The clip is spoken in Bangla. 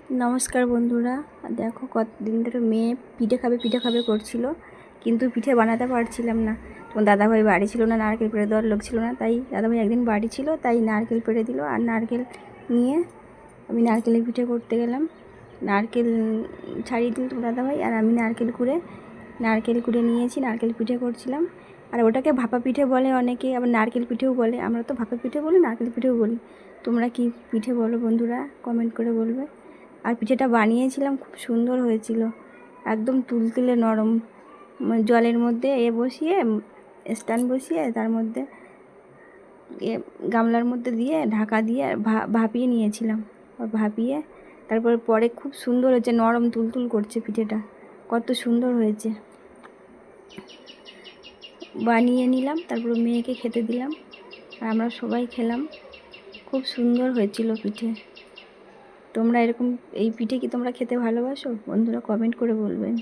নমস্কার বন্ধুরা, দেখো কতদিন ধরে মেয়ে পিঠে খাবে করছিল, কিন্তু পিঠে বানাতে পারছিলাম না। তোমার দাদাভাই বাড়ি ছিল না, নারকেল পেড়ে দেওয়ার লোক ছিল না, তাই দাদাভাই একদিন বাড়ি ছিল, তাই নারকেল পেড়ে দিল। আর নারকেল নিয়ে আমি নারকেলের পিঠে করতে গেলাম। নারকেল ছাড়িয়ে দিল তোমার দাদাভাই, আর আমি নারকেল কুড়ে নিয়েছি, নারকেল পিঠে করছিলাম। আর ওটাকে ভাপা পিঠে বলে অনেকে, আবার নারকেল পিঠেও বলে। আমরা তো ভাপা পিঠে বলি, নারকেল পিঠেও বলি। তোমরা কি পিঠে বলো বন্ধুরা? কমেন্ট করে বলবে। আর পিঠেটা বানিয়েছিলাম, খুব সুন্দর হয়েছিল, একদম তুলতুলে নরম। জলের মধ্যে স্ট্যান্ড বসিয়ে তার মধ্যে গামলার মধ্যে দিয়ে ঢাকা দিয়ে ভাপিয়ে নিয়েছিলাম। ভাপিয়ে পরে খুব সুন্দর হয়েছে, নরম তুলতুল করছে পিঠেটা, কত সুন্দর হয়েছে। বানিয়ে নিলাম, তারপর মেয়েকে খেতে দিলাম, আর আমরা সবাই খেলাম। খুব সুন্দর হয়েছিল পিঠে। তোমরা এই পিঠে কি তোমরা খেতে ভালোবাসো? বন্ধুরা কমেন্ট করে বলবেন।